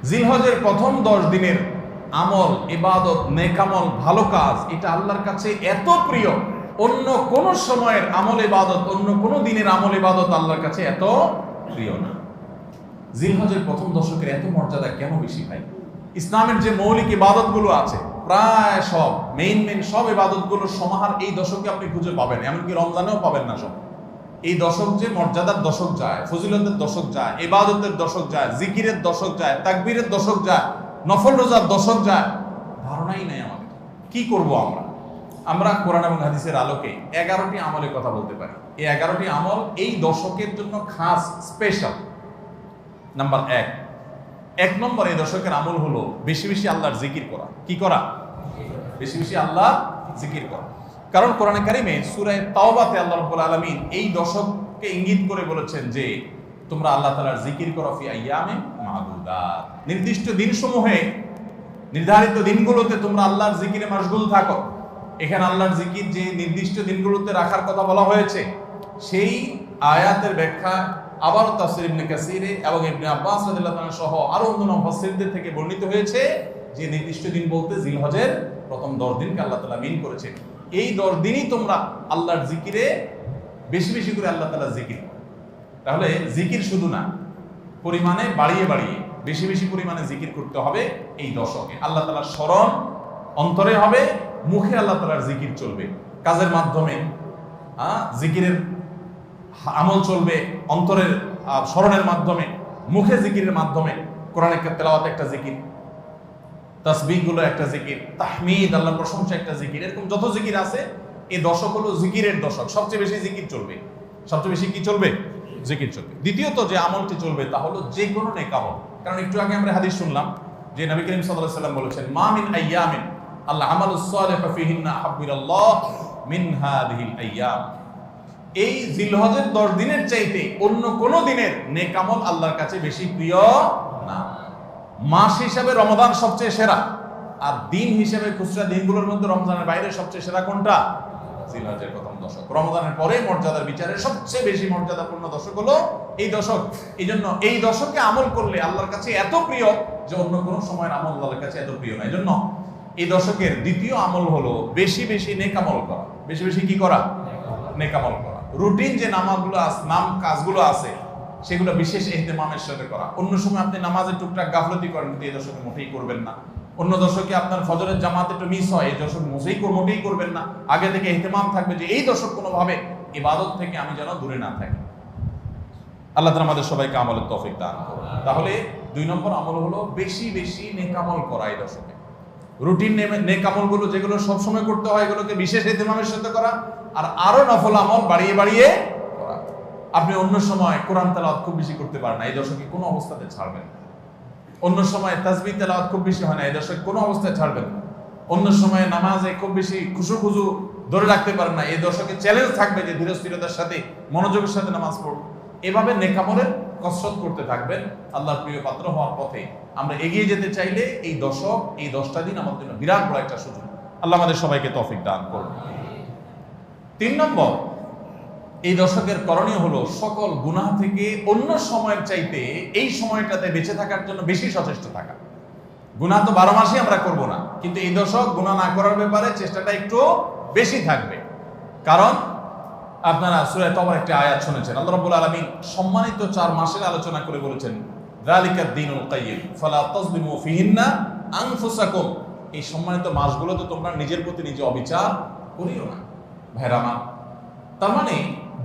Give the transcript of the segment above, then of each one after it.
জিলহজের প্রথম 10 দিনের আমল, ইবাদত, নেকামল, ভালো কাজ, এটা আল্লাহর কাছে এত প্রিয়, অন্য কোন সময়ের আমল ইবাদত, অন্য কোন দিনের আমল ইবাদত আল্লাহর কাছে এত প্রিয় না। জিলহজের প্রথম দশকের এত মর্যাদা কেন বেশি ভাই? ইসলামের যে মৌলিক ইবাদত গুলো আছে প্রায় সব মেইন সব ইবাদত গুলোর সমাহার এই দশকে আপনি খুঁজে পাবেন, এমনকি রমজানেও পাবেন না সব। এই দশক যে মর্যাদার দশক যায়, ফজিলতের দশক যায়, ইবাদতের দশক যায়, জিকিরের দশক যায়, তাকবীরের দশক যায়, নফল রোজার দশক যায়, ধারণাই নেই আমাদের। কি করব আমরা কোরআন এবং হাদিসের আলোকে 11টি আমলের কথা বলতে পারি। এই 11টি আমল এই দশকের জন্য খাস, স্পেশাল। নাম্বার 1 নম্বর এই দশকের আমল হলো বেশি বেশি আল্লাহর জিকির করা। কি করা? বেশি বেশি আল্লাহ জিকির করা। কারণ কোরআনে কারিমে সূরা তাওবাতে আল্লাহ রাব্বুল আলামিন এই দশককে ইঙ্গিত করে বলেছেন যে তোমরা আল্লাহ তাআলার জিকির করো ফি আইয়ামে মাদুদাত, নির্দিষ্ট দিনসমূহে, নির্ধারিত দিনগুলোতে তোমরা আল্লাহর জিকিরে মাশগুল থাকো। এখানে আল্লাহর জিকির যে নির্দিষ্ট দিনগুলোতে রাখার কথা বলা হয়েছে, সেই আয়াতের ব্যাখ্যা আবার তাফসীর ইবনে কাসিরে এবং ইবনে আব্বাস রাদিয়াল্লাহু তাআলা সহ আরো অন্যান্য মুফাসসিরদের থেকে বর্ণিত হয়েছে যে নির্দিষ্ট দিন বলতে জিলহজের প্রথম 10 দিনকে আল্লাহ তাআলা মিন করেছে। এই 10 দিনই তোমরা আল্লাহর জিকিরে বেশি বেশি করে আল্লাহ তাআলার জিকির করো। তাহলে জিকির শুধু না, পরিমাণে বাড়িয়ে বাড়িয়ে বেশি বেশি পরিমাণে জিকির করতে হবে এই দশকে। আল্লাহ তাআলার স্মরণ অন্তরে হবে, মুখে আল্লাহ তাআলার জিকির চলবে, কাজের মাধ্যমে জিকিরের আমল চলবে, অন্তরের স্মরণের মাধ্যমে, মুখে জিকিরের মাধ্যমে। কোরআনের তেলাওয়াত একটা জিকির, তাসবিহ গুলো একটা জিকির, তাহমিদ আল্লাহর প্রশংসা একটা জিকির, এরকম যত জিকির আছে এই দশক হলো জিকিরের দশক। সবচেয়ে বেশি জিকির চলবে, সবচেয়ে বেশি কি চলবে? জিকির চলবে। দ্বিতীয়ত যে আমলটি চলবে তা হলো যে কোনো নেক আমল। কারণ একটু আগে আমরা হাদিস শুনলাম যে নবী করিম সাল্লাল্লাহু আলাইহি ওয়াসাল্লাম বলেছেন মা মিন আইয়ামিন আল্লাহ আমালুস সালিহু ফিহিন্না আহাব্বিলাল্লাহ মিন হাযিহিল আইয়াম। এই জিলহজের 10 দিনের চাইতে অন্য কোন দিনের নেক আমল আল্লাহর কাছে বেশি প্রিয় না। মাস হিসাবে রমজান সবচেয়ে সেরা, আর দিন হিসেবে খুচরা দিনগুলোর মধ্যে রমজানের বাইরে সবচেয়ে সেরা কোনটা? জিলহজের প্রথম দশক। রমজানের পরে মর্যাদার বিচারে সবচেয়ে বেশি মর্যাদাপূর্ণ দশক হলো এই দশক। এই জন্য এই দশকে আমল করলে আল্লাহর কাছে এত প্রিয় যে অন্য কোনো সময়ের আমল আল্লাহর কাছে এত প্রিয় না। এই জন্য এই দশকের দ্বিতীয় আমল হলো বেশি বেশি নেক আমল করা। বেশি বেশি কি করা? নেক আমল করা। রুটিন যে নামাজগুলো কাজগুলো আছে সেগুলো বিশেষ ইহতিমামের সাথে করা। অন্য সময় আপনি নামাজের টুকটাক গাফলতি করেন, কিন্তু এই দশকে মোটেই করবেন না। অন্য দশকে আপনার ফজরের জামাত একটু মিস হয়, এই দশক মোটেই করবেন না। আগে থেকে ইহতিমাম থাকবে যে এই দশক কোনোভাবে ইবাদত থেকে আমি যেন দূরে না থাকি। আল্লাহ তাআলা আমাদের সবাইকে আমলের তৌফিক দান করুন। তাহলে 2 নম্বর আমল হলো বেশি বেশি নেক আমল করা এই দশকে। রুটিন নেক আমলগুলো যেগুলো সবসময় করতে হয় এগুলোকে বিশেষ ইহতিমামের সাথে করা, আর আরো নফল আমল বাড়িয়ে বাড়িয়ে করা। আপনি অন্য সময় কোরআন তেলাওয়াত খুব বেশি করতে পারেন না, এই দশকে কোনো অবস্থাতে ছাড়বেন না। অন্য সময় তাসবিহ তেলাওয়াত খুব বেশি হয় না, এই দশকে কোনো অবস্থায় ছাড়বেন না। অন্য সময় নামাজে খুব বেশি খুশু ধরে রাখতে পারেন না, এই দশকে চ্যালেঞ্জ থাকবে যে ধীরস্থিরতার সাথে মনোযোগের সাথে নামাজ পড়ুন। এভাবে নেক আমলের কসরত করতে থাকবেন আল্লাহর প্রিয় পাত্র হওয়ার পথে। আমরা এগিয়ে যেতে চাইলে এই দশক, এই 10টা দিন আমাদের জন্য বিরাট বড় একটা সুযোগ। আল্লাহ আমাদের সবাইকে তৌফিক দান করুন। 3 নম্বর এই দশকের করণীয় হলো সকল গুনাহ থেকে অন্য সময়ের চাইতে এই সময়টাতে বেঁচে থাকার জন্য বেশি সচেষ্ট থাকা। গুনাহ তো 12 মাসই আমরা করব না, কিন্তু এই দশক গুনাহ না করার ব্যাপারে চেষ্টাটা একটু বেশি থাকবে। কারণ আপনারা সূরা তাওবার একটা আয়াত শুনেছেন, আল্লাহ রাব্বুল আলামিন সম্মানিত 4 মাসের আলোচনা করে বলেছেন যালিকাদ দীনুল কাইয়্যিম ফালা তাজলিমু ফিহিন্না আনফুসাকুম। এই সম্মানিত মাসগুলোতে তোমরা নিজের প্রতি নিজে অবিচার করিও না। ভাইরা আমার, তার মানে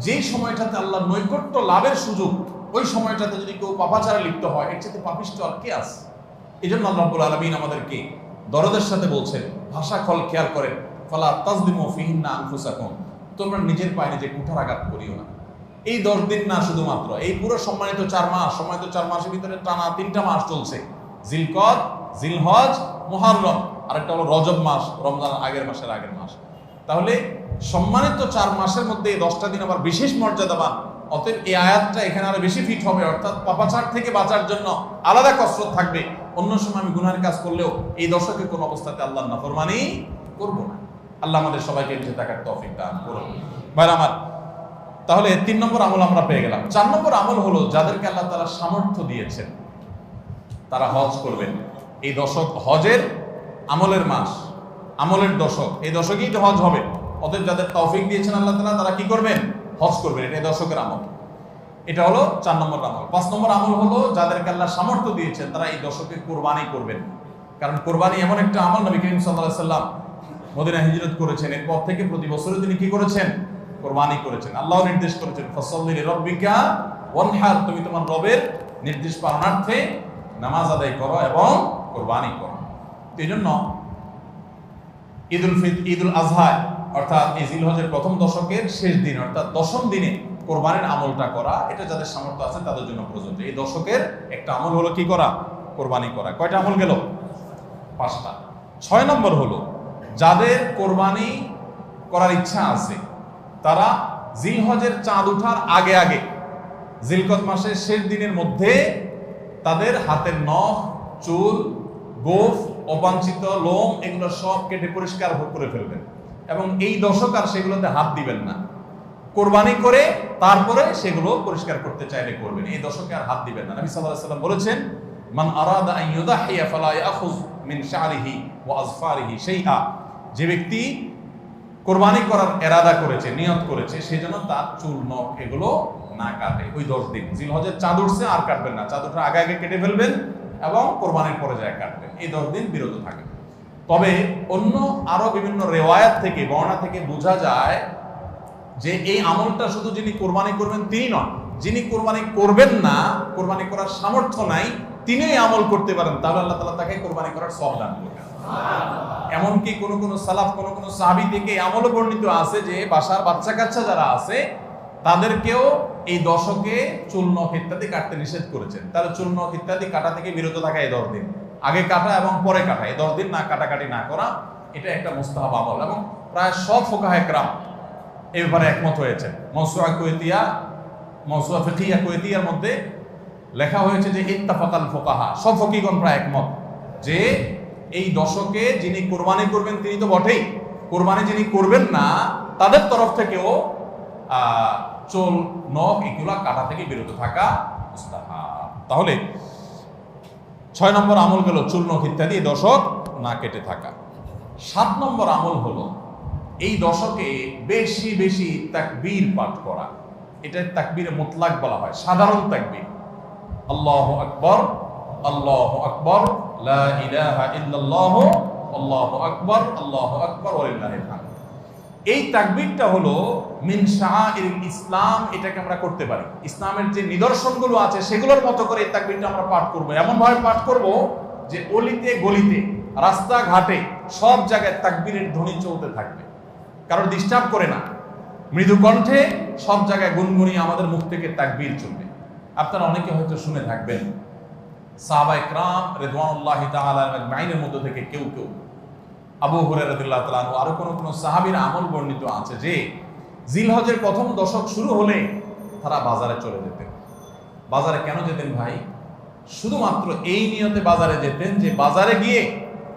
যেই সময়টাতে আল্লাহর নৈকট্য লাভের সুযোগ, ওই সময়টাতে যদি কেউ পাপাচারে লিপ্ত হয় এর চেয়ে পাপিষ্ঠ আর কে আছে? এই জন্য আল্লাহ রাব্বুল আলামিন আমাদেরকে দরদের সাথে বলছেন, ভাষা খল খেয়াল করেন, ফালা তাজলিমু ফিহিন্না আনফুসাকুম, তোমরা নিজের পায়ে নিজে কুঠারাঘাত করিও না। এই 10 দিন না, শুধুমাত্র এই পুরো সম্মানিত 4 মাস, সম্মানিত 4 মাসের ভিতরে টানা 3টা মাস চলছে, জিলকদ, জিলহজ, মুহররম, আরেকটা হলো রজব মাস, রমজান আগের মাস। তাহলে সম্মানিত 4 মাসের মধ্যে এই 10টা দিন আবার বিশেষ মর্যাদাবান। অতএব এই আয়াতটা এখানে আরো বেশি ফিট হবে, অর্থাৎ পাপাচার থেকে বাঁচার জন্য আলাদা কসরত থাকবে। অন্য সময় আমি গুনাহের কাজ করলেও এই দশকে কোনো অবস্থাতে আল্লাহর নাফরমানি করব না। আল্লাহ আমাদের সবাইকে বেঁচে থাকার তৌফিক দান করুন। ভাইরা আমার, তাহলে 3 নম্বর আমল আমরা পেয়ে গেলাম। 4 নম্বর আমল হলো যাদেরকে আল্লাহ তাআলা সামর্থ্য দিয়েছেন, তারা হজ করবেন। এই দশক হজের আমলের মাস, আমলের দশক, এই দশকেই তো হজ হবে। অতএব যাদের তৌফিক দিয়েছেন আল্লাহ তাআলা, তারা কি করবেন? হজ করবেন। এটা এই দশকের আমল। এটা হলো 4 নম্বর আমল। 5 নম্বর আমল হলো যাদেরকে আল্লাহ সামর্থ্য দিয়েছেন তারা এই দশকে কোরবানি করবেন। কারণ কোরবানি এমন একটা আমল, নবী করিম সাল্লাল্লাহু আলাইহি সাল্লাম মদিনা হিজরত করেছেন, এরপর থেকে প্রতি বছরে তিনি কি করেছেন? কোরবানি করেছেন। আল্লাহ নির্দেশ করেছেন, ফাসাল্লি লিরাব্বিকা ওয়ানহার, তুমি তোমার রবের নির্দেশ পালনার্থে নামাজ আদায় করো এবং কোরবানি করো। এই জন্য ঈদুল আজহা অর্থাৎ এই জিলহজের প্রথম দশকের শেষ দিন অর্থাৎ 10ম দিনে কোরবানির আমলটা করা, এটা যাদের সামর্থ্য আছে তাদের জন্য প্রযোজ্য। এই দশকের একটা আমল হলো কি করা? কোরবানি করা। কয়টা আমল গেল? 5টা। 6 নম্বর হলো যাদের কোরবানি করার ইচ্ছা আছে তারা জিলহজের চাঁদ ওঠার আগে আগে জিলকদ মাসের শেষ দিনের মধ্যে তাদের হাতের নখ, চুল, গোফ, অবাঞ্ছিত লোম এগুলো সব কেটে পরিষ্কার করে ফেলবেন এবং এই দশক আর সেগুলোতে হাত দিবেন না। কোরবানি করে তারপরে সেগুলো পরিষ্কার করতে চাইলে করবেন, এই দশকে আর হাত দিবেন না। নবী সাল্লাল্লাহু আলাইহি ওয়াসাল্লাম বলেছেন, মান আরাদা আন ইউদাহিয়া ফালা ইয়াখুয মিন শা'রিহি ওয়া আযফারিহি শাইআ, যে ব্যক্তি কোরবানি করার ইরাদা করেছে, নিয়ত করেছে, সেজন্য তার চুল, নখ এগুলো না কাটে। ওই 10 দিন জিলহজের চাঁদ উঠছে আর কাটবেন না, চাঁদ ওঠার আগে আগে কেটে ফেলবেন এবং কোরবানির পরে যায় কাটবেন। এই 10 দিন বিরত থাকবেন। তবে অন্য আরো বিভিন্ন রিওয়ায়াত থেকে, বর্ণনা থেকে বোঝা যায় যে এই আমলটা শুধু যিনি কোরবানি করবেন তিনি নন, যিনি কোরবানি করবেন না, কোরবানি করার সামর্থ্য নাই, তিনি এই আমল করতে পারেন, তাহলে আল্লাহ তাআলা তাকে কোরবানি করার সওয়াব দান করবেন। এমনকি কোন কোন সালাফ, কোন কোন সাহাবী থেকে আমলও বর্ণিত আছে যে বাসার বাচ্চা কাচ্চা যারা আছে তাদেরকেও এই দশকে চুল, নখ ইত্যাদি কাটতে নিষেধ করেছেন। তাহলে চুল, নখ ইত্যাদি কাটা থেকে বিরত থাকা এই 10 দিন, আগে কাটা এবং পরে কাটা, এই 10 দিন না কাটাকাটি না করা, এটা একটা মুস্তাহাব আমল। এবং প্রায় সব ফুকাহায়ে কেরাম এই ব্যাপারে একমত হয়েছে। মাওসুআ ফিকহিয়া কুয়েতিয়ার মধ্যে লেখা হয়েছে যে ইত্তাফাকাল ফুকাহা, সব ফকিহগণ প্রায় একমত যে এই দশকে যিনি কোরবানি করবেন তিনি তো বটেই, কোরবানি যিনি করবেন না তাদের তরফ থেকেও চুল, নখ এগুলা কাটা থেকে বিরত থাকা মুস্তাহাব। তাহলে 6 নম্বর আমল গেল চুল, নখ ইত্যাদি এই দশক না কেটে থাকা। 7 নম্বর আমল হলো এই দশকে বেশি বেশি তাকবীর পাঠ করা। এটা তাকবীরে মুতলাক বলা হয়, সাধারণ তাকবীর। আল্লাহু আকবার, আল্লাহু আকবার, লা ইলাহা ইল্লাল্লাহ, আল্লাহু আকবার, আল্লাহু আকবার ওয়া লিল্লাহিল হামদ। এই তাকবীরটা হলো মিন শাআইরিল ইসলাম, এটাকে আমরা করতে পারি। ইসলামের যে নিদর্শনগুলো আছে সেগুলোর মতো করে এই তাকবীরটা আমরা পাঠ করব। এমন ভাবে পাঠ করব যে অলিতে গলিতে, রাস্তাঘাটে সব জায়গায় তাকবীরের ধ্বনি চলতে থাকবে, কারোর ডিস্টার্ব করে না, মৃদু কণ্ঠে সব জায়গায় গুনগুনিয়ে আমাদের মুখ থেকে তাকবীর চলবে। আপনারা অনেকে হয়তো শুনে থাকবেন সাহাবায়ে কেরাম রিদওয়ানুল্লাহি তাআলা আজমাইনের মধ্যে থেকে কেউ কেউ, আবু হুরায়রা রাদিয়াল্লাহু তাআলা আনহু, আরো কোন কোন সাহাবীর আমল বর্ণিত আছে যে জিলহজের প্রথম দশক শুরু হলে তারা বাজারে চলে যেতেন। বাজারে কেন যেতেন ভাই? শুধুমাত্র এই নিয়তে বাজারে যেতেন যে বাজারে গিয়ে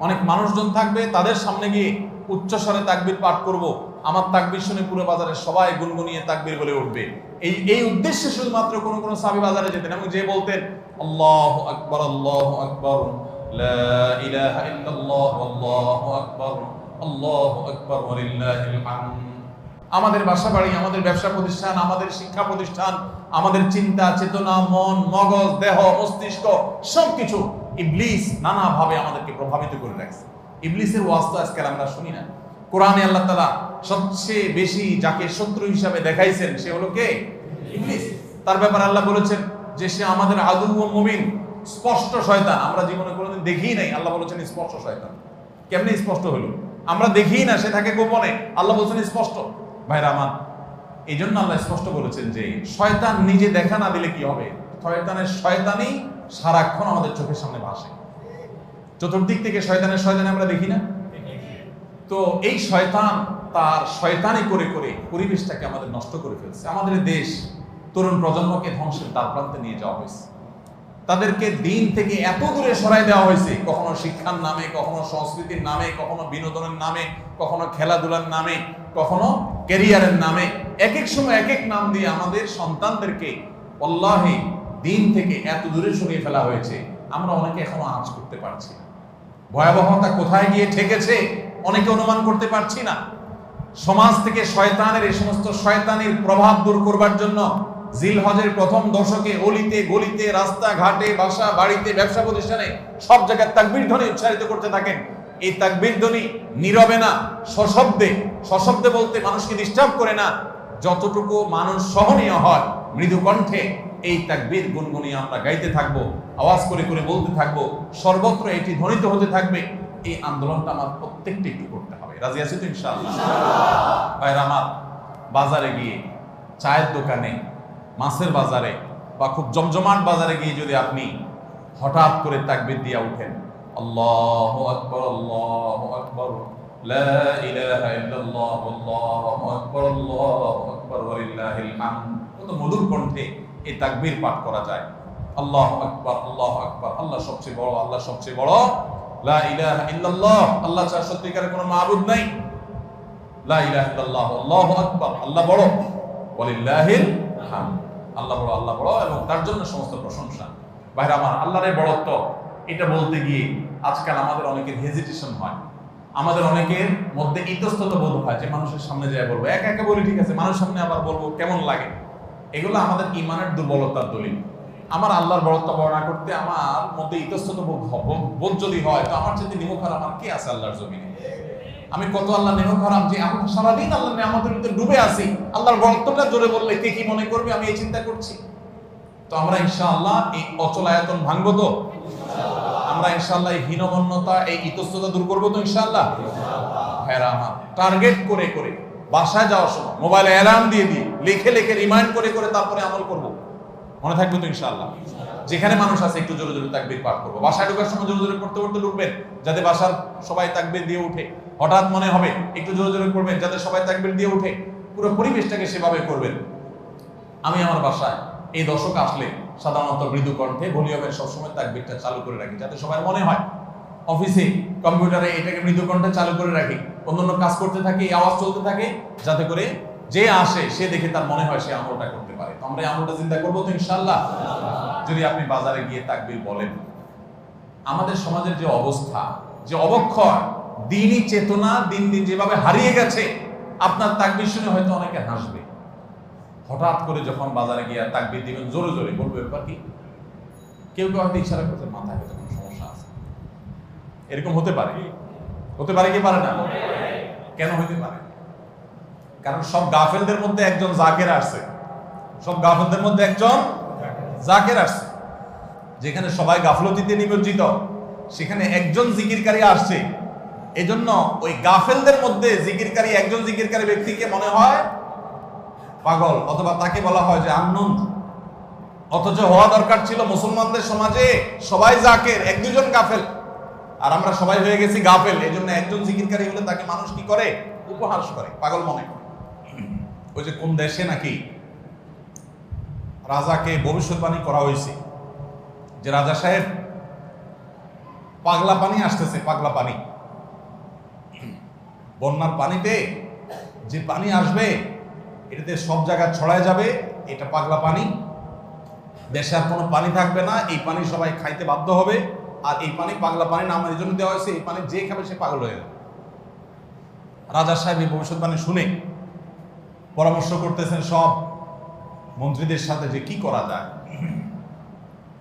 অনেক মানুষজন থাকবে, তাদের সামনে গিয়ে উচ্চস্বরে তাকবীর পাঠ করব, আমার তাকবীর শুনে পুরো বাজারে সবাই গুনগুনিয়ে তাকবীর বলে উঠবে। এই উদ্দেশ্যে শুধুমাত্র কোন কোন সাহাবী বাজারে যেতেন এবং যে বলতেন আল্লাহু আকবার, আল্লাহু আকবার, লা ইলাহা ইল্লাল্লাহ, আল্লাহু আকবার, আল্লাহু আকবার ওয়া লিল্লাহিল হামদ। আমাদের বাসা বাড়ি, আমাদের ব্যবসা প্রতিষ্ঠান, আমাদের শিক্ষা প্রতিষ্ঠান, আমাদের চিন্তা চেতনা, মন, মগজ, দেহ, মস্তিষ্ক সবকিছু ইবলিস নানাভাবে আমাদেরকে প্রভাবিত করে রাখছে। ইবলিসের ওয়াজ তো আজকাল আমরা শুনি না। কোরআনে আল্লাহ তাআলা সবচেয়ে বেশি যাকে শত্রু হিসাবে দেখাইছেন সে হলো কে? ইবলিস। তার ব্যাপারে আল্লাহ বলেছেন যে সে আমাদের আদু ও মুবিন, স্পষ্ট শয়তান। আমরা জীবনে কোনোদিন দেখিই নাই, আল্লাহ বলেছেন স্পষ্ট শয়তান। কেমনে স্পষ্ট হলো? আমরা দেখিই না, সে থাকে গোপনে, আল্লাহ বলেছেন স্পষ্ট। ভাইরা আমার, এই জন্য আল্লাহ স্পষ্ট বলেছেন যে শয়তান নিজে দেখা না দিলে কি হবে? শয়তানের শয়তানি সারাক্ষণ আমাদের চোখের সামনে ভাসে, চতুর্দিক থেকে শয়তানের শয়তানি আমরা দেখি না? তো এই শয়তান তার শয়তানি করে করে পরিবেশটাকে আমাদের নষ্ট করে ফেলছে। আমাদের দেশ তরুণ প্রজন্মকে ধ্বংসের দ্বারপ্রান্তে নিয়ে যাওয়া হয়েছে, তাদেরকে দিন থেকে এত দূরে সরাই দেওয়া হয়েছে, কখনো শিক্ষার নামে, কখনো সংস্কৃতির নামে, কখনো বিনোদনের নামে, কখনো খেলাধুলার নামে, কখনো ক্যারিয়ারের নামে, এক এক সময় এক এক নাম দিয়ে আমাদের সন্তানদেরকে আল্লাহি দিন থেকে এত দূরে সরিয়ে ফেলা হয়েছে আমরা অনেকে এখনো আঁচ করতে পারছি না। ভয়াবহতা কোথায় গিয়ে ঠেকেছে অনেকে অনুমান করতে পারছি না। সমাজ থেকে শয়তানের এই সমস্ত শয়তানির প্রভাব দূর করবার জন্য জিলহজের প্রথম দশকে অলিতে গলিতে রাস্তা ঘাটে বাসা বাড়িতে ব্যবসা প্রতিষ্ঠানে সব জায়গায় তাকবীর ধ্বনি উচ্চারিত করতে থাকেন। এই তাকবীর ধ্বনি নীরবে না, সশব্দে, সশব্দে বলতে মানুষকে ডিস্টার্ব করে না, যতটুকু মানুষ সহনীয় হয় মৃদু কণ্ঠে এই তাকবীর গুনগুনিয়ে আমরা গাইতে থাকবো, আওয়াজ করে করে বলতে থাকবো, সর্বত্র এটি ধ্বনিত হতে থাকবে। এই আন্দোলনটা আমার প্রত্যেকটি একটু করতে হবে। রাজি আছি তো ইনশাআল্লাহ? ভাইরা আমার, বাজারে গিয়ে, চায়ের দোকানে, মাছের বাজারে বা খুব জমজমাট বাজারে গিয়ে যদি আপনি হঠাৎ করে তাকবীর দিয়ে উঠেন, আল্লাহু আকবার, আল্লাহু আকবার, লা ইলাহা ইল্লাল্লাহ, আল্লাহু আকবার, আল্লাহু আকবার, ওয়ালিল্লাহিল হামদ, কত মধুর কণ্ঠে এই তাকবীর পাঠ করা যায়। আল্লাহু আকবার, আল্লাহু আকবার, আল্লাহ সবচেয়ে বড়, আল্লাহ সবচেয়ে বড়, লা ইলাহা ইল্লাল্লাহ, আল্লাহ ছাড়া সত্যিকারের কোনো মাবুদ নাই, লা ইলাহা ইল্লাল্লাহ, আল্লাহু আকবার, আল্লাহ বড়, ওয়ালিল্লাহিল হামদ, আল্লাহ বড়, আল্লাহ বড় এবং তার জন্য সমস্ত প্রশংসা। ভাইরা আমার, আল্লাহর বড়ত্ব এটা বলতে গিয়ে আজকাল আমাদের অনেকের হেজিটেশন হয়, আমাদের অনেকের মধ্যে ইতস্তত বোধ হয় যে মানুষের সামনে যায় বলবো, একা একা বলি ঠিক আছে, মানুষের সামনে আবার বলবো কেমন লাগে। এগুলো আমাদের ইমানের দুর্বলতার দলিল। আমার আল্লাহর বড়ত্ব বর্ণনা করতে আমার মধ্যে ইতস্তত বোধ যদি হয়, তো আমার চেয়ে নিমুখ আমার কে আছে আল্লাহর জমিনে? আমি কত আল্লাহ নিমুখ হারাম যে আমি সারাদিন আল্লাহ আমাদের ভিতরে ডুবে আছি, আল্লাহর বড়ত্বটা জোরে বললে কে কি মনে করবে আমি এই চিন্তা করছি। তো আমরা ইনশাআল্লাহ এই অচলায়তন ভাঙবো তো, আমরা ইনশাআল্লাহ এই হীনমন্যতা, এই ইতস্ততা দূর করবো তো ইনশাআল্লাহ। ভাইরা আমার, টার্গেট করে করে বাসায় যাওয়ার সময় মোবাইলে অ্যালার্ম দিয়ে দিয়ে লিখে লিখে রিমাইন্ড করে করে তারপরে আমল করব, মনে থাকবে তো ইনশাআল্লাহ। যেখানে মানুষ আছে একটু জোরে জোরে তাকবীর পাঠ করবো, বাসায় ঢোকার সময় জোরে জোরে পড়তে পড়তে ঢুকবেন যাতে বাসার সবাই তাকবীর দিয়ে উঠে। হঠাৎ মনে হবে একটু জোরে জোরে করবেন যাতে সবাই তাকবীর দিয়ে উঠে। পুরো পরিবেশটাকে সেভাবে করবেন। আমি আমার বাসায় এই দশক আসলে সাধারণত মৃদু কণ্ঠে ভলিউমের সবসময় তাকবীরটা চালু করে রাখি যাতে সবাই মনে হয়। অফিসে কম্পিউটারে এটাকে মৃদু কণ্ঠে চালু করে রাখি, অন্যান্য কাজ করতে থাকি, এই আওয়াজ চলতে থাকে যাতে করে যে আসে সে দেখে তার মনে হয় সে আমলটা করতে পারে। তো আমরা এই আমলটা চিন্তা করবো তো ইনশাআল্লাহ। যদি আপনি বাজারে গিয়ে তাকবীর বলেন, আমাদের সমাজের যে অবস্থা, যে অবক্ষয়, দ্বীনি চেতনা দিন দিন যেভাবে হারিয়ে গেছে, আপনার তাকবীর শুনে হয়তো অনেকে হাসবে। হঠাৎ করে যখন বাজারে গিয়ে তাকবীর দিবেন জোরে জোরে, বলবে ব্যাপার কি? কেউ কেউ হয়তো ইশারা করতে, মাথায় হয়তো কোনো সমস্যা আছে, এরকম হতে পারে। হতে পারে কি পারে না? কেন হতে পারে? কারণ সব গাফেলদের মধ্যে একজন জাকের আসছে, সব গাফেলদের মধ্যে একজন জাকের আসছে। যেখানে সবাই গাফলতিতে নিমজ্জিত, সেখানে একজন জিকিরকারী আসছে। এজন্য ওই গাফেলদের মধ্যে জিকিরকারী, একজন জিকিরকারী ব্যক্তিকে মনে হয় পাগল, অথবা তাকে বলা হয় যে আননোন। অথচ হওয়া দরকার ছিল মুসলমানদের সমাজে সবাই জাকের, এক দুজন গাফেল, আর আমরা সবাই হয়ে গেছি গাফেল। এই জন্য একজন জিকিরকারী হলে তাকে মানুষ কি করে? উপহাস করে, পাগল মনে করে। ওই যে কোন দেশে নাকি রাজাকে ভবিষ্যৎবাণী করা হয়েছে যে রাজা সাহেব পাগলা পানি আসতেছে, পাগলা পানি, বন্যার পানিতে যে পানি আসবে এটাতে সব জায়গায় ছড়ায় যাবে, এটা পাগলা পানি, দেশে আর কোনো পানি থাকবে না, এই পানি সবাই খাইতে বাধ্য হবে। আর এই পানি পাগলা পানি নাম এই জন্য দেওয়া হয়েছে, এই পানি যে খাবে সে পাগল হয়ে যাবে। রাজা সাহেব এই ভবিষ্যৎবাণী শুনে পরামর্শ করতেছেন সব মন্ত্রীদের সাথে যে কি করা যায়।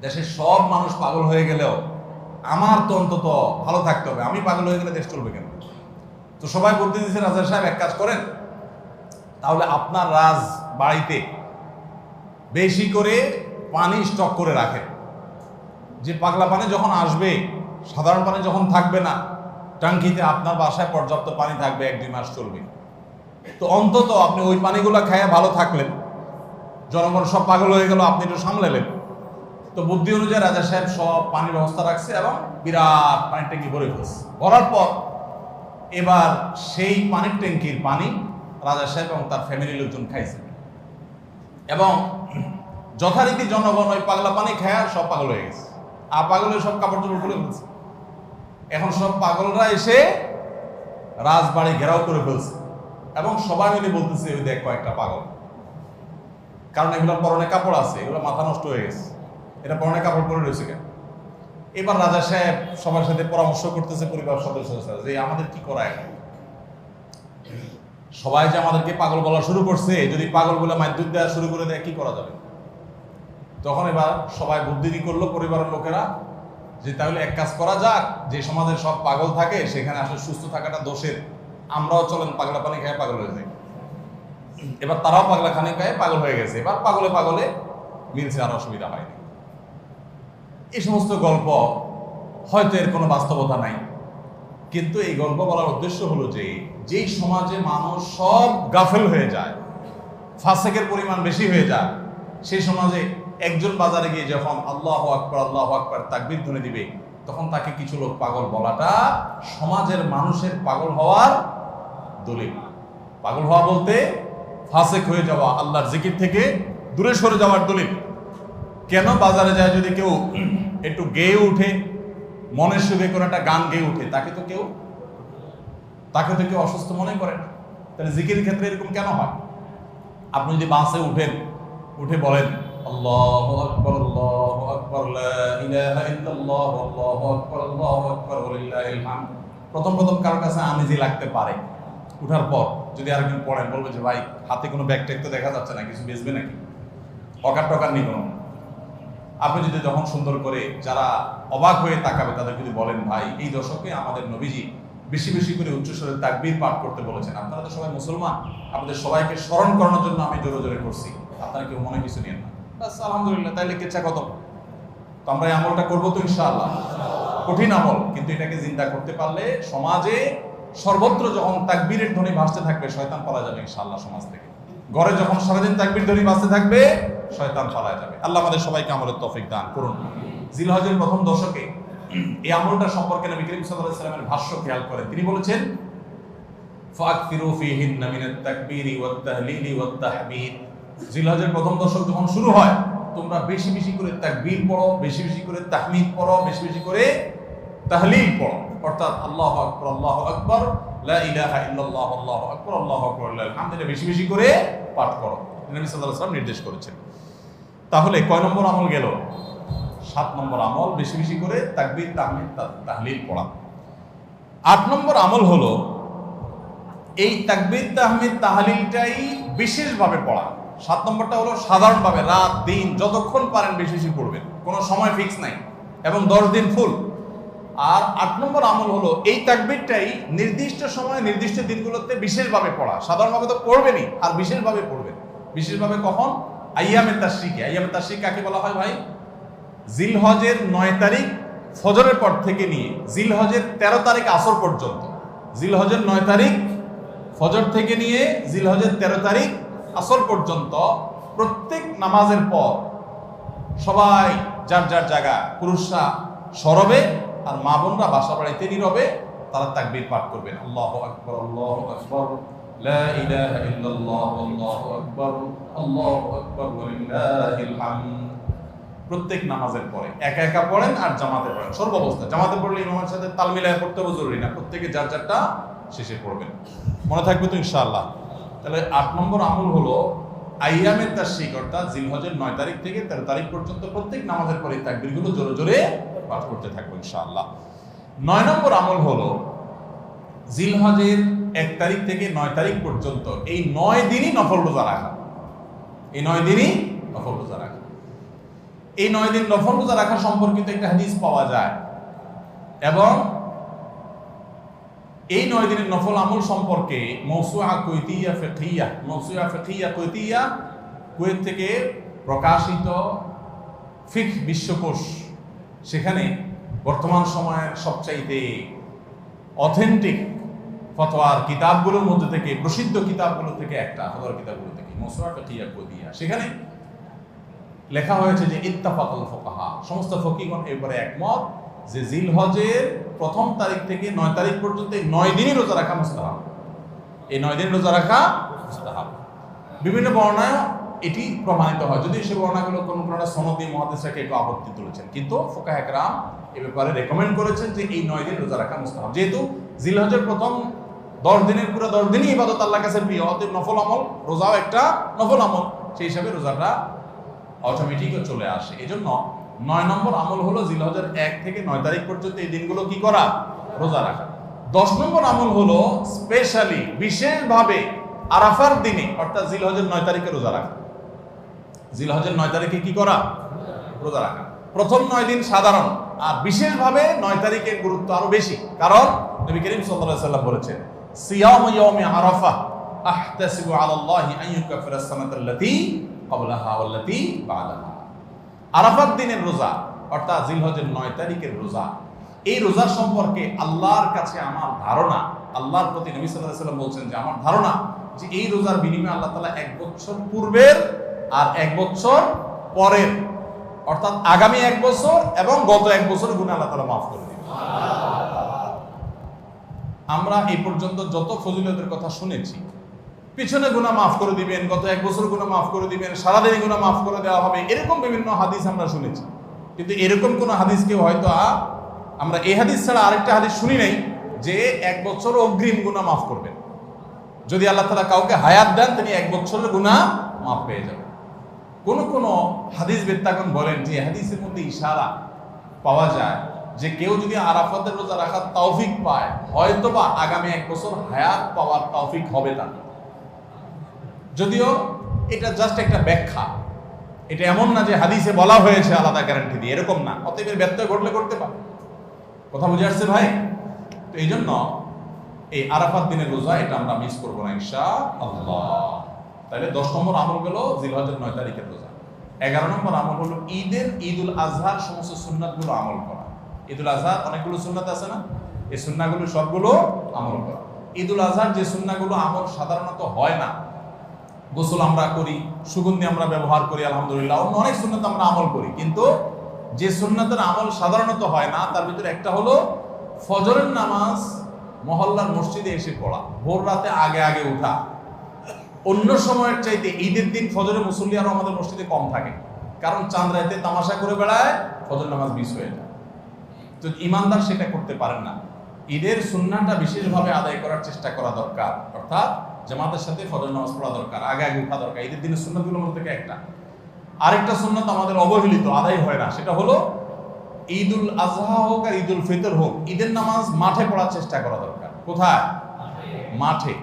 দেশের সব মানুষ পাগল হয়ে গেলেও আমার তো অন্তত ভালো থাকতে হবে, আমি পাগল হয়ে গেলে দেশ চলবে কেন? তো সবাই বলতে দিচ্ছে রাজা সাহেব এক কাজ করেন, তাহলে আপনার রাজ বাড়িতে বেশি করে পানি স্টক করে রাখেন, যে পাগলা পানি যখন আসবে, সাধারণ পানি যখন থাকবে না, ট্যাঙ্কিতে আপনার বাসায় পর্যাপ্ত পানি থাকবে, 1-2 মাস চলবে। তো অন্তত আপনি ওই পানিগুলো খেয়ে ভালো থাকলেন, জনগণ সব পাগল হয়ে গেল, আপনি একটু সামলালেন। তো বুদ্ধি অনুযায়ী রাজা সাহেব সব পানির ব্যবস্থা রাখছে এবং বিরাট পানির ট্যাঙ্কি ভরে ফেলছে। ভরার পর এবার সেই পানির ট্যাঙ্কির পানি রাজা সাহেব এবং তার ফ্যামিলির লোকজন খাইছে এবং যথারীতি জনগণ ওই পাগলা পানি খায় সব পাগল হয়ে গেছে। আর পাগল হয়ে সব কাপড় চোপড় খুলে ফেলছে। এখন সব পাগলরা এসে রাজবাড়ি ঘেরাও করে ফেলছে এবং সবাই মিলে বলতেছে ওই দেখ কয়েকটা পাগল। কারণ এগুলোর পরনে কাপড় আছে, এগুলো মাথা নষ্ট হয়ে গেছে, এটা পরনে কাপড় পরে রয়েছে কেন? এবার রাজা সাহেব সবার সাথে পরামর্শ করতেছে পরিবার সদস্য যে আমাদের কি করা এখন, সবাই যে আমাদেরকে পাগল বলা শুরু করছে, যদি পাগল বলে মাধ্যম দেওয়া শুরু করে দেয় কি করা যাবে। তখন এবার সবাই বুদ্ধি করলো পরিবারের লোকেরা যে তাহলে এক কাজ করা যাক, যে সমাজের সব পাগল থাকে সেখানে আসলে সুস্থ থাকাটা দোষের, আমরাও চলেন পাগলা পানি খেয়ে পাগল হয়ে যাই। এবার তারাও পাগলা খানি খায় পাগল হয়ে গেছে, এবার পাগলে পাগলে মিলছে, আর অসুবিধা হয়নি। এই সমস্ত গল্প হয়তো এর কোনো বাস্তবতা নাই, কিন্তু এই গল্প বলার উদ্দেশ্য হলো যে যেই সমাজে মানুষ সব গাফেল হয়ে যায়, ফাসেকের পরিমাণ বেশি হয়ে যায়, সেই সমাজে একজন বাজারে গিয়ে যখন আল্লাহু আকবার তাকবীর ধ্বনি দিবে, তখন তাকে কিছু লোক পাগল বলাটা সমাজের মানুষের পাগল হওয়ার দলিল। পাগল হওয়া বলতে ফাসেক হয়ে যাওয়া, আল্লাহর জিকির থেকে দূরে সরে যাওয়ার দলিল। কেন বাজারে যায় যদি কেউ একটু গেয়ে উঠে, মনের সুখে কোনো একটা গান গেয়ে উঠে, তাকে তো কেউ অসুস্থ মনে করে না। তাহলে জিকির ক্ষেত্রে এরকম কেন হয়? আপনি যদি বাসে উঠেন, উঠে বলেন আল্লাহু আকবার লা ইলাহা ইল্লাল্লাহ আল্লাহু আকবার ওয়ালিল্লাহিল হামদ, প্রথম কারোর কাছে আনইজি লাগতে পারে। উঠার পর যদি আরেকজন পড়েন, বলবে যে ভাই হাতে কোনো ব্যাগ ট্যাগ তো দেখা যাচ্ছে না, কিছু বেচবে নাকি, অকার টকার নেই কোনো। আপনি যদি তখন সুন্দর করে যারা অবাক হয়ে তাকাবে তাদের যদি বলেন ভাই এই দশকে আমাদের নবীজি বেশি বেশি করে উচ্চস্বরে তাকবীর পাঠ করতে বলেছেন, আপনারা তো সবাই মুসলমান, আপনাদের সবাইকে স্মরণ করানোর জন্য আমি জোরে জোরে করছি, আপনারা কেউ মনে কিছু নিয়েন না, বাস আলহামদুলিল্লাহ, তাইলে কেচ্ছা কত। তো আমরা এই আমলটা করবো তো ইনশাআল্লাহ, কঠিন আমল, কিন্তু এটাকে জিন্দা করতে পারলে সমাজে সর্বত্র যখন তাকবীরের ধ্বনি ভাসতে থাকবে শয়তান পালা যাবে ইনশাআল্লাহ সমাজ থেকে। ঘরে যখন সারাদিন তাকবীর ধ্বনি ভাসতে থাকবে শয়তান পালা যাবে। আল্লাহ আমাদের সবাইকে আমলের তৌফিক দান করুন। জিলহজের প্রথম দশকে এই আমলটা সম্পর্কে নবী করিম সাল্লাল্লাহু আলাইহি ওয়াসাল্লামের ভাষ্য খেয়াল করেন। তিনি বলেছেন ফাকফিরু ফীহিন্না মিনাত তাকবীরি ওয়াত তাহলিলি ওয়াত তাহমিদ। জিলহজের প্রথম দশক যখন শুরু হয় তোমরা বেশি বেশি করে তাকবীর পড়ো, বেশি বেশি করে তাহমিদ পড়ো, বেশি বেশি করে তাহলিল পড়ো, অর্থাৎ আল্লাহু আকবার লা ইলাহা ইল্লাল্লাহ আল্লাহু আকবার ওয়ালিল্লাহিল হামদ, এটা বেশি বেশি করে পাঠ করো, নবী সাল্লাল্লাহু আলাইহি ওয়াসাল্লাম নির্দেশ করেছেন। তাহলে কয় নম্বর আমল গেল? 7 নম্বর আমল, বেশি বেশি করে তাকবীর তাহমিদ তাহলিল পড়া। 8 নম্বর আমল হলো এই তাকবীর তাহমিদ তাহলিলটাই বিশেষভাবে পড়া। 7 নম্বরটা হলো সাধারণভাবে রাত দিন যতক্ষণ পারেন বেশি বেশি পড়বেন, কোনো সময় ফিক্স নাই, এবং 10 দিন ফুল। আর 8 নম্বর আমল হলো এই তাকবীরটাই নির্দিষ্ট সময় নির্দিষ্ট দিনগুলোতে বিশেষভাবে পড়া। সাধারণভাবে তো পড়বেনই, আর বিশেষভাবে পড়বেন। বিশেষভাবে কখন? আইয়ামে তাশরিকে। আইয়ামে তাশরিক কাকে বলা হয় ভাই? জিলহজের 9 তারিখ ফজরের পর থেকে নিয়ে জিলহজের 13 তারিখ আসর পর্যন্ত, জিলহজের 9 তারিখ ফজর থেকে নিয়ে জিলহজের 13 তারিখ আসর পর্যন্ত প্রত্যেক নামাজের পর সবাই যার যার জায়গা, পুরুষরা সরবে আর মা বোনরা বাসা বাড়িতে নীরবে তারা তাকবীর পাঠ করবেন। আল্লাহু আকবার লা ইলাহা ইল্লাল্লাহ আল্লাহু আকবার ওয়ালিল্লাহিল হামদ। প্রত্যেক নামাজের পরে একা একা পড়েন আর জামাতে পড়েন, সর্বাবস্থা। জামাতে পড়লে ইমামের সাথে তাল মিলায় পড়তে হবে জরুরি না, প্রত্যেকে যার যারটা শেষে পড়বেন। মনে থাকবে তো ইনশাআল্লাহ? তাহলে 8 নম্বর আমল হলো আইয়ামে তাশরিক, অর্থাৎ জিলহজের 9 তারিখ থেকে 13 তারিখ পর্যন্ত প্রত্যেক নামাজের পরে তাকবীরগুলো জোরে জোরে পাঠ করতে থাকবো ইনশাআল্লাহ। 9 নম্বর আমল হলো জিলহজের 1 তারিখ থেকে 9 তারিখ পর্যন্ত এই 9 দিনই নফল রোজা রাখা। এই 9 দিনই নফল রোজা রাখা। এই 9 দিন নফল রোজা রাখা সম্পর্কিত একটা হাদিস পাওয়া যায়, এবং এই 9 দিনের নফল আমল সম্পর্কে মওসুআ ফিকহিয়া কুয়েত থেকে প্রকাশিত ফিকহ বিশ্বকোষ, সেখানে বর্তমান সময়ের সবচাইতে অথেন্টিক ফতোয়ার কিতাবগুলোর মধ্যে থেকে, প্রসিদ্ধ কিতাবগুলো থেকে একটা, ফতোয়ার কিতাবগুলো থেকে মওসুআ ফিকহিয়া কুয়েতিয়া, সেখানে লেখা হয়েছে যে ইত্তাফাকাল ফুকাহা, সমস্ত ফকিহগণ এবারে একমত যে জিলহজের 1 তারিখ থেকে 9 তারিখ পর্যন্ত এই 9 দিনই রোজা রাখা মুস্তাহাব। এই 9 দিন রোজা রাখা মুস্তাহাব। বিভিন্ন বর্ণনায় এটি প্রমাণিত হয়, যদি সে বর্ণনাগুলো কোনটা সনদি মুহাদ্দিসরা একটু আপত্তি তুলেছেন, কিন্তু ফুকাহা কেরাম এই ব্যাপারে রেকমেন্ড করেছেন যে এই 9 দিন রোজা রাখা মুস্তাহাব। যেহেতু জিলহজের প্রথম 10 দিনের পুরো 10 দিনই ইবাদত আল্লাহর কাছে প্রিয়, অতএব নফল আমল, রোজাও একটা নফল আমল, সেই হিসাবে রোজাটা অটোমেটিকও চলে আসে। এই জন্য 9 নম্বর আমল হলো জিলহজের 1 থেকে 9 তারিখ পর্যন্ত এই দিনগুলো কি করা? রোজা রাখা। 10 নম্বর আমল হলো স্পেশালি বিশেষভাবে আরাফার দিনে অর্থাৎ জিলহজের 9 তারিখে রোজা রাখা। জিলহজের 9 তারিখে কি করা? রোজা রাখা। প্রথম 9 দিন সাধারণ, আর বিশেষভাবে 9 তারিখের গুরুত্ব আরো বেশি, কারণ নবী করিম সাল্লাল্লাহু আলাইহি ওয়াসাল্লাম বলেছেন সিয়াম ইয়াউমি আরাফা আহতাসিবু আলাল্লাহি আন ইউকাফিরা আস-সানাতাল্লাতী ক্বাবলাহা ওয়াল্লাতী বা'দাহা। আরাফাত দিনের রোজা অর্থাৎ জিলহজের 9 তারিখের রোজা, এই রোজা সম্পর্কে আল্লাহর কাছে আমার ধারণা, আল্লাহর প্রতি নবী সাল্লাল্লাহু আলাইহি ওয়াসাল্লাম বলছেন যে আমার ধারণা যে এই রোজার বিনিময়ে আল্লাহ তাআলা 1 বছর পূর্বের আর 1 বছর পরের অর্থাৎ আগামী 1 বছর এবং গত 1 বছর গুনাহ আল্লাহ তাআলা মাফ করে দিবেন। আমরা এই পর্যন্ত যত ফজিলতের কথা শুনেছি, পিছনে গুনাহ মাফ করে দিবেন, গত 1 বছর গুনাহ মাফ করে দিবেন, সারাদিন গুনাহ মাফ করে দেওয়া হবে, এরকম বিভিন্ন হাদিস আমরা শুনেছি। কিন্তু এরকম কোন হাদিস কেউ হয়তো আমরা এই হাদিস ছাড়া আরেকটা হাদিস শুনি নাই যে 1 বছর অগ্রিম গুনাহ মাফ করবেন। যদি আল্লাহ তাআলা কাউকে হায়াত দেন তিনি 1 বছরের গুনাহ মাফ পেয়ে যাবেন। কোন হাদিস বেত্তাগণ বলেন যে হাদিসের মধ্যে ইশারা পাওয়া যায় যে কেউ যদি আরাফাতের রোজা রাখার তৌফিক পায় হয়তোবা আগামী 1 বছর হায়াত পাওয়ার তৌফিক হবে তার। যদিও এটা জাস্ট একটা ব্যাখ্যা, এটা এমন না যে হাদিসে বলা হয়েছে আলাদা গ্যারান্টি দিয়ে, এরকম না। অতএব ব্যত্যয় ঘটলে করতে পারে। কথা বুঝে আসছে ভাই? তো এই জন্য এই আরাফাত দিনের রোজা এটা আমরা মিস করবো না ইনশাআল্লাহ। তাহলে 10 নম্বর আমল হলো জিলহজের 9 তারিখের রোজা। 11 নম্বর আমল হলো ঈদুল আজহার সমস্ত সুন্নাতগুলো আমল করা। ঈদুল আজহার অনেকগুলো সুন্নাত আছে না, এই সুন্নাহগুলো সবগুলো আমল করা। ঈদুল আজহার যে সুন্নাহগুলো আমল সাধারণত হয় না, গোসল আমরা করি, সুগন্ধি আমরা ব্যবহার করি, আলহামদুলিল্লাহ, অন্য অনেক সুন্নাত আমরা আমল করি, কিন্তু যে সুন্নাতের আমল সাধারণত হয় না তার ভিতরে একটা হলো ফজরের নামাজ মহল্লার মসজিদে এসে পড়া, ভোর রাতে আগে আগে উঠা। অন্য সময়ের চাইতে ঈদের দিন ফজরের মুসল্লি আরো আমাদের মসজিদে কম থাকে, কারণ চাঁদ রাতে তামাশা করে বেড়ায়, ফজর নামাজ মিস হয়ে যায়। তো ইমানদার সেটা করতে পারেন না। ঈদের সুন্নাহটা বিশেষভাবে আদায় করার চেষ্টা করা দরকার, অর্থাৎ জামাতের সাথে ফজর নামাজ পড়া দরকার, আগে আগে উঠা দরকার। ঈদের দিনের সুন্নাতগুলোর মধ্যে থেকে একটা। আরেকটা সুন্নাত আমাদের অবহেলিত, আদায় হয় না, সেটা হলো ঈদুল আজহা হোক আর ঈদুল ফিতর হোক, ঈদের নামাজ মাঠে পড়ার চেষ্টা করা দরকার। কোথায়? মাঠে।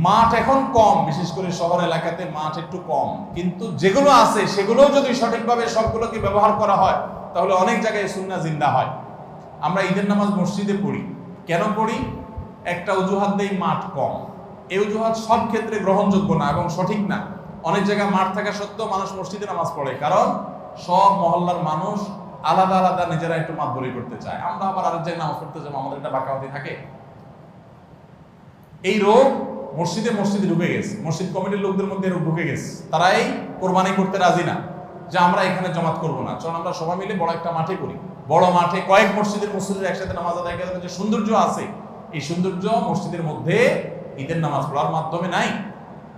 মাঠ এখন কম, বিশেষ করে শহর এলাকাতে মাঠ একটু কম, কিন্তু যেগুলো আছে সেগুলো যদি সঠিকভাবে সবগুলোকে ব্যবহার করা হয় তাহলে অনেক জায়গায় সুন্নাহ জিন্দা হয়। আমরা ঈদের নামাজ মসজিদে পড়ি, কেন পড়ি? একটা অজুহাত দেই, মাঠ কম। এই অজুহাত সব ক্ষেত্রে গ্রহণযোগ্য না এবং সঠিক না। অনেক জায়গায় মাঠ থাকা সত্ত্বেও মানুষ মসজিদে নামাজ পড়ে, কারণ সব মহল্লার মানুষ আলাদা আলাদা নিজেরা একটু মাতবরি করতে চায়। আমরা আবার আরেক জায়গায় নামাজ পড়তে যাবো, আমাদের একটা বাঁকাবাদি থাকে। এই রোগ মসজিদে ঢুকে গেছে, মসজিদ কমিটির লোকদের মধ্যে রোগ ঢুকে গেছে। তারাই কোরবানি করতে রাজি না যে আমরা এখানে জমাত করবো না, চল আমরা সবাই মিলে বড় একটা মাঠে করি। বড় মাঠে কয়েক মসজিদের মুসল্লিরা একসাথে নামাজ আদায় করার যে সৌন্দর্য আছে, এই সৌন্দর্য মসজিদের মধ্যে ঈদের নামাজ পড়ার মাধ্যমে নাই।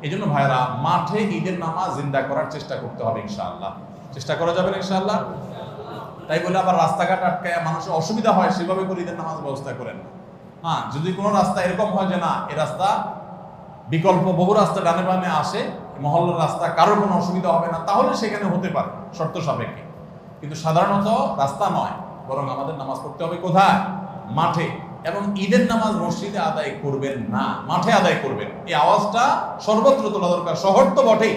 এই জন্য ভাইরা মাঠে ঈদের নামাজ জিন্দা করার চেষ্টা করতে হবে ইনশাআল্লাহ। চেষ্টা করা যাবে না ইনশাআল্লাহ? তাই বলে আবার রাস্তাঘাট আটকায় মানুষের অসুবিধা হয় সেভাবে করে ঈদের নামাজ ব্যবস্থা করেন না। হ্যাঁ, যদি কোনো রাস্তা এরকম হয় যে না, এই রাস্তা বিকল্প বহু রাস্তা ডানে বামে আসে, মহল্লার রাস্তা, কারোর কোনো অসুবিধা হবে না, তাহলে সেখানে হতে পারে শর্ত সাপেক্ষে। কিন্তু সাধারণত রাস্তা নয়, বরং আমাদের নামাজ পড়তে হবে কোথায়? মাঠে। এবং ঈদের নামাজ মসজিদে আদায় করবেন না, মাঠে আদায় করবেন। এই আওয়াজটা সর্বত্র তোলা দরকার। শহর তো বটেই,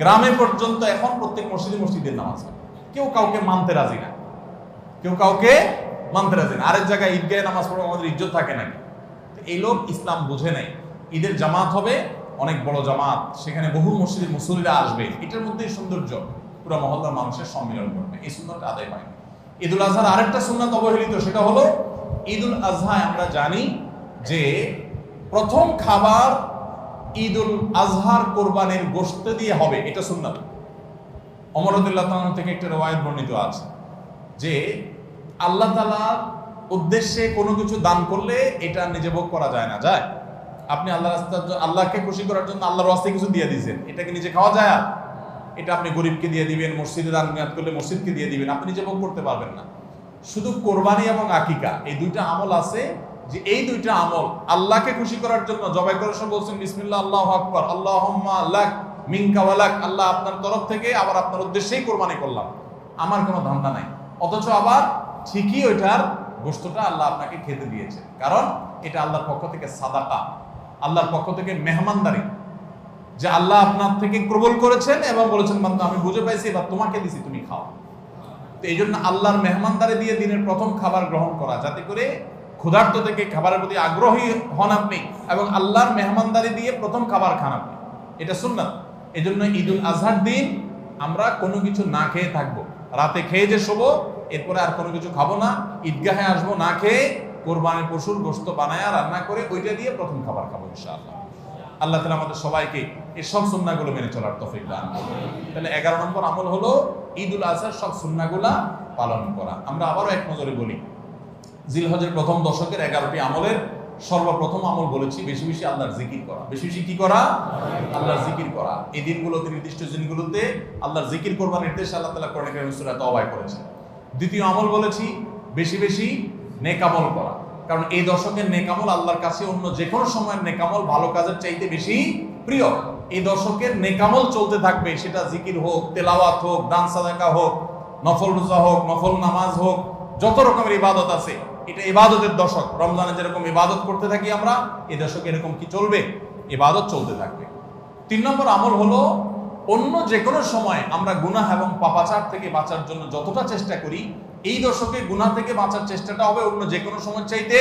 গ্রামে পর্যন্ত এখন প্রত্যেক মসজিদের নামাজ হয়। কেউ কাউকে মানতে রাজি না, আরেক জায়গায় ঈদগাহে নামাজ পড়ে আমাদের ইজ্জত থাকে নাকি? এই লোক ইসলাম বুঝে নাই। ঈদের জামাত হবে, অনেক বড় জামাত, সেখানে বহু মসজিদের মুসল্লিরা আসবে, এটার মধ্যেই সৌন্দর্য, পুরো মহল্লার মানুষের সম্মিলন করবে। এই সুন্নাতটা আদায় হয় না। ঈদুল আজহার আরেকটা সুন্নাত অবহেলিত, সেটা হলো ঈদুল আজহায় আমরা জানি যে প্রথম খাবার ঈদুল আজহার কোরবানির গোশত দিয়ে হবে, এটা সুন্নাত। ওমর রাদিয়াল্লাহু তাআলা থেকে একটা রওয়ায়াত বর্ণিত আছে যে আল্লাহ তাআলার উদ্দেশ্যে কোনো কিছু দান করলে এটা নিজে ভোগ করা যায় না। যায়? আপনি আল্লাহকে খুশি করার জন্য আল্লাহর ওয়াস্তে কিছু দিয়ে দিয়েছেন, এটাকে নিজে খাওয়া যায়? এটা আপনি গরিবকে দিয়ে দিবেন, মসজিদে দান নিয়াত করলে মসজিদকে দিয়ে দিবেন, আপনি নিজে ভোগ করতে পারবেন না। শুধু কোরবানি এবং আকিকা এই দুইটা আমল আছে যে এই দুইটা আমল আল্লাহকে খুশি করার জন্য জবাই করার সময় বলছেন বিসমিল্লাহ আল্লাহু আকবার, আল্লাহুম্মা লাক মিনকা ওয়া লাক, আল্লাহ আপনার তরফ থেকে আবার আপনার উদ্দেশ্যেই কোরবানি করলাম, আমার কোনো ধান্দা নাই। অথচ আবার ঠিকই ওইটার গোশতটা আল্লাহ আপনাকে খেতে দিয়েছে, কারণ এটা আল্লাহর পক্ষ থেকে সাদাকা, আল্লাহর পক্ষ থেকে মেহমানদারি, যে আল্লাহ আপনার থেকে কবুল করেছেন এবং বলেছেন বান্দা আমি বুঝে পাইছি এবার তোমাকে দিছি, তুমি খাও। তো এই জন্য আল্লাহর মেহমানদারি দিয়ে দিনের প্রথম খাবার গ্রহণ করা, যাতে করে ক্ষুধার্ত থেকে খাবারের প্রতি আগ্রহী হন আপনি এবং আল্লাহর মেহমানদারি দিয়ে প্রথম খাবার খান আপনি, এটা সুন্নাত। এই জন্য ঈদুল আজহার দিন আমরা কোনো কিছু না খেয়ে থাকবো, রাতে খেয়ে যে শোবো, এরপরে আর কোনো কিছু খাবো না, ঈদগাহে আসবো না খেয়ে, কোরবানির পশুর গোশত বানায়া রান্না করে ওইটা দিয়ে প্রথম খাবার খাবো ইনশাআল্লাহ। আল্লাহ তাআলা আমাদের সবাইকে এই সব সুন্নাহগুলো মেনে চলার তৌফিক দান করুন। তাহলে 11 নম্বর আমল হলো ঈদুল আজহার সব সুন্নাহগুলা পালন করা। আমরা আবারও এক নজরে বলি, জিলহজের প্রথম দশকের 11টি আমলের সর্বপ্রথম আমল বলেছি বেশি বেশি আল্লাহর জিকির করা। বেশি বেশি কি করা? আল্লাহর জিকির করা। এই দিনগুলোতে, নির্দিষ্ট দিনগুলোতে আল্লাহর জিকির করবার নির্দেশ আল্লাহ তাআলা কোরআনে কারীমে সূরা তাওবায় করেছেন। দ্বিতীয় আমল বলেছি বেশি বেশি নেক আমল করা, কারণ এই দশকের নেক আমল আল্লাহর কাছে অন্য যে কোনো সময়ের নেক আমল ভালো কাজের চাইতে বেশি প্রিয়। এই দশকের নেক আমল চলতে থাকবে, সেটা জিকির হোক, তেলাওয়াত হোক, দান সাদাকা হোক, নফল রোজা হোক, নফল নামাজ হোক, যত রকমের ইবাদত আছে, এটা ইবাদতের দশক। রমজানে যেরকম ইবাদত করতে থাকি আমরা, এই দশকে এরকম কি চলবে? ইবাদত চলতে থাকবে। 3 নম্বর আমল হলো অন্য যে কোনো সময় আমরা গুনাহ এবং পাপাচার থেকে বাঁচার জন্য যতটা চেষ্টা করি, এই দশকে গুনাহ থেকে বাঁচার চেষ্টাটা হবে অন্য যে কোনো সময় চাইতে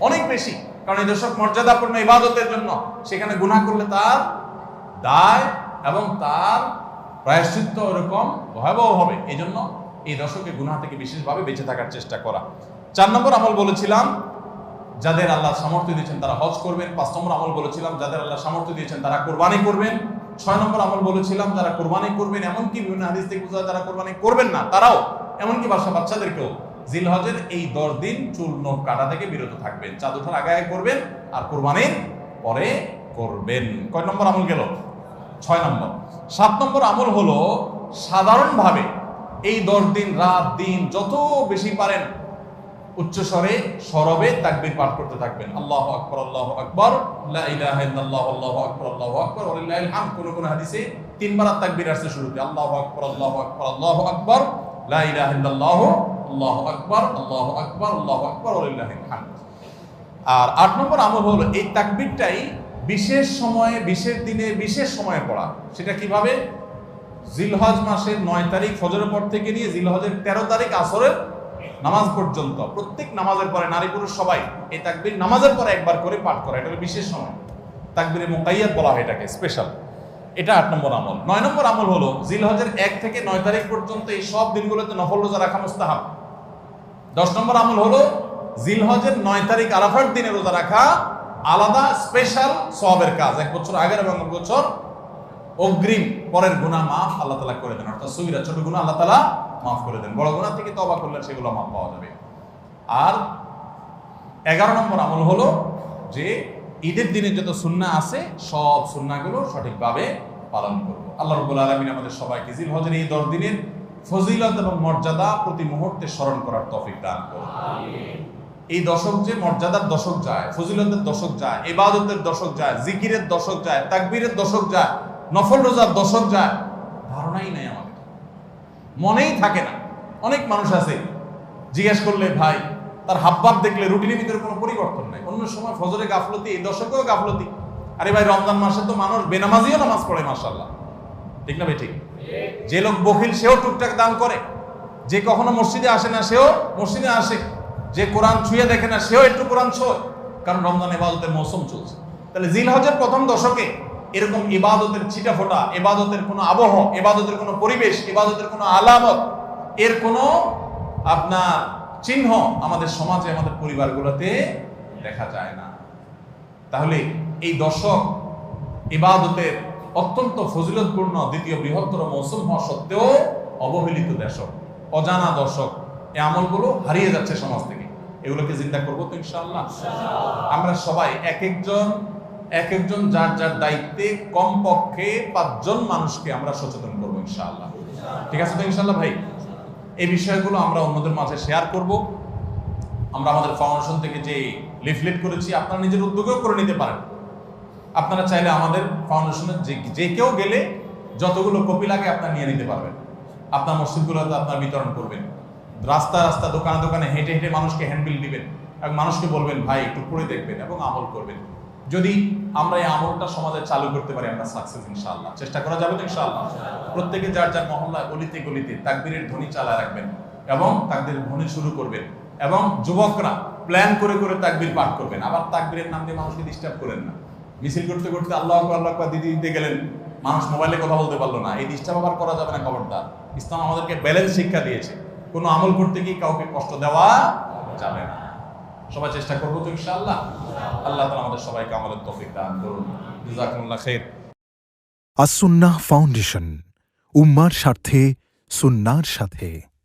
অনেক বেশি, কারণ এই দশক মর্যাদাপূর্ণ ইবাদতের জন্য। সেখানে গুনাহ করলে তার দায় এবং তার প্রায়শ্চিত্ত এরকম ভয়াবহ হবে। এই জন্য এই দশকে গুনাহ থেকে বিশেষভাবে বেঁচে থাকার চেষ্টা করা। 4 নম্বর আমল বলেছিলাম যাদের আল্লাহ সামর্থ্য দিয়েছেন তারা হজ করবেন। 5 নম্বর আমল বলেছিলাম যাদের আল্লাহ সামর্থ্য দিয়েছেন তারা কোরবানি করবেন। 6 নম্বর আমল বলেছিলাম যারা কোরবানি করবেন, এমনকি বিভিন্ন হাদিস থেকে বোঝা যায় যারা কোরবানি করবেন না তারাও, এমনকি বাচ্চাদেরকেও জিলহজের এই 10 দিন চুল নখ কাটা থেকে বিরত থাকবেন। চাঁদ ওঠার আগে আগে করবেন আর কোরবানির পরে করবেন। কয় নম্বর আমল গেল? 6 নম্বর। 7 নম্বর আমল হলো সাধারণভাবে এই 10 দিন রাত দিন যত বেশি পারেন উচ্চস্বরে সরবে তাকবীর পাঠ করতে থাকবেন। আল্লাহু আকবার, আল্লাহু আকবার, লা ইলাহা ইল্লাল্লাহ, আল্লাহু আকবার, আল্লাহু আকবার, ওয়া লিল্লাহিল হামদ। কোন হাদিসে 3 বার তাকবীর আসছে শুরুতে, আল্লাহু আকবার, আল্লাহু আকবার, আল্লাহু আকবার, লা ইলাহা ইল্লাল্লাহ, আল্লাহু আকবার, আল্লাহু আকবার, আল্লাহু আকবার, ওয়া লিল্লাহিল হামদ। আর 8 নম্বর আমল হলো এই তাকবীরটাই বিশেষ সময়ে, বিশেষ দিনে, বিশেষ সময়ে পড়া। সেটা কিভাবে? জিলহজ মাসের 9 তারিখ ফজরের পর থেকে নিয়ে জিলহজের 13 তারিখ আসরের নামাজ পর্যন্ত প্রত্যেক নামাজের পরে নারী পুরুষ সবাই এই তাকবীর নামাজের পরে একবার করে পাঠ করা। এটা হলো বিশেষ সময়, তাকবীরে মুকাইয়াদ বলা হয় এটাকে, স্পেশাল। এটা 8 নম্বর আমল। 9 নম্বর আমল হলো জিলহজের 1 থেকে 9 তারিখ পর্যন্ত এই সব দিনগুলোতে নফল রোজা রাখা মুস্তাহাব। 10 নম্বর আমল হলো জিলহজের 9 তারিখ আরাফার দিনে রোজা রাখা আলাদা স্পেশাল সওয়াবের কাজ। 1 বছর আগের এবং 1 বছর অগ্রিম পরের গুনাহ মাফ আল্লাহ তাআলা করে দেন, অর্থাৎ সগীরা ছোট গুনাহ আল্লাহ তাআলা মাফ করে দেন, বড় গুনাহ থেকে তওবা করলে সেগুলো মাফ পাওয়া যাবে। আর 11 নম্বর আমল হলো যে ঈদের দিনে যত সুন্নাহ আছে সব সুন্নাহগুলো সঠিকভাবে পালন করব। আল্লাহ রাব্বুল আলামিন আমাদের সবাইকে জিলহজের এই 10 দিনের ফজিলত এবং মর্যাদা প্রতি মুহূর্তে স্মরণ করার তৌফিক দান করুন। আমিন। এই দশক যে মর্যাদার দশক যায়, ফজিলতের দশক যায়, ইবাদতের দশক যায়, জিকিরের দশক যায়, তাকবীরের দশক যায়, নফল রোজার দশক যায়, ধারণাই নাই আমাদের, মনেই থাকে না। অনেক মানুষ আছে জিজ্ঞেস করলে ভাই তার হাবভাব দেখলে রুটিনের ভিতরে কোনো পরিবর্তন নাই। অন্য সময় ফজরে গাফলতি, এই দশকেও গাফলতি। আরে ভাই রমজান মাসে তো মানুষ বেনামাজিও নামাজ পড়ে, মাশাআল্লাহ, ঠিক না ভাই? ঠিক। যে লোক বখিল সেও টুকটাক দান করে, যে কখনো মসজিদে আসে না সেও মসজিদে আসে, যে কোরআন ছুঁয়ে দেখে না সেও একটু কোরআন ছোঁয়, কারণ রমজান ইবাদতের মৌসুম চলছে। তাহলে জিলহজের প্রথম দশকে এরকম ইবাদতের ছিটাফোঁটা, ইবাদতের কোনো আবহ, ইবাদতের কোনো পরিবেশ, ইবাদতের কোনো আলামত, এর কোনো আপনার চিহ্ন আমাদের সমাজে, আমাদের পরিবারগুলোতে দেখা যায় না। তাহলে এই দশক ইবাদতের অত্যন্ত ফজিলতপূর্ণ দ্বিতীয় বৃহত্তর মৌসুম হওয়া সত্ত্বেও অবহেলিত দশক, অজানা দশক। এই আমলগুলো হারিয়ে যাচ্ছে সমাজ থেকে। এগুলোকে জিন্দা করবো তো ইনশাআল্লাহ। আমরা সবাই এক একজন যার যার দায়িত্বে কমপক্ষে 5 জন মানুষকে আমরা সচেতন করবো ইনশাআল্লাহ। ঠিক আছে তো ইনশাআল্লাহ ভাই? এই বিষয়গুলো আমরা অন্যদের মাঝে শেয়ার করব। আমরা আমাদের ফাউন্ডেশন থেকে যে লিফলেট করেছি আপনারা নিজের উদ্যোগেও করে নিতে পারেন। আপনারা চাইলে আমাদের ফাউন্ডেশনের যে কেউ গেলে যতগুলো কপি লাগে আপনারা নিয়ে নিতে পারবেন, আপনার মসজিদগুলোতে আপনারা বিতরণ করবেন। রাস্তা রাস্তা দোকানে দোকানে হেঁটে হেঁটে মানুষকে হ্যান্ডবিল দিবেন এবং মানুষকে বলবেন ভাই একটু পড়ে দেখবেন এবং আমল করবেন। যদি আমরা এই আমলটা সমাজে চালু করতে পারি আমরা সাকসেস ইনশাআল্লাহ। চেষ্টা করা যাবে তো ইনশাআল্লাহ। প্রত্যেকে যার যার মহল্লায় গলিতে গলিতে তাকবীরের ধ্বনি চালায় রাখবেন এবং তাকবীরের ধ্বনি শুরু করবেন এবং যুবকরা প্ল্যান করে করে তাকবীর পাঠ করবেন। আবার তাকবীরের নাম দিয়ে মানুষকে ডিস্টার্ব করেন না। মিছিল করতে করতে আল্লাহু আকবার আল্লাহু আকবার দিতে দিতে গেলেন, মানুষ মোবাইলে কথা বলতে পারলো না, এই ডিস্টার্ব আবার করা যাবে না, খবরদার। ইসলাম আমাদেরকে ব্যালেন্স শিক্ষা দিয়েছে, কোনো আমল করতে গিয়ে কাউকে কষ্ট দেওয়া যাবে না। সবাই চেষ্টা করবো তো ইনশাআল্লাহ। আল্লাহ তাআলা আমাদের সবাইকে আমলের তৌফিক দান করুন। জাযাকুমুল্লাহ খাইর। আস-সুন্নাহ ফাউন্ডেশন, উম্মার স্বার্থে সুন্নাহর সাথে।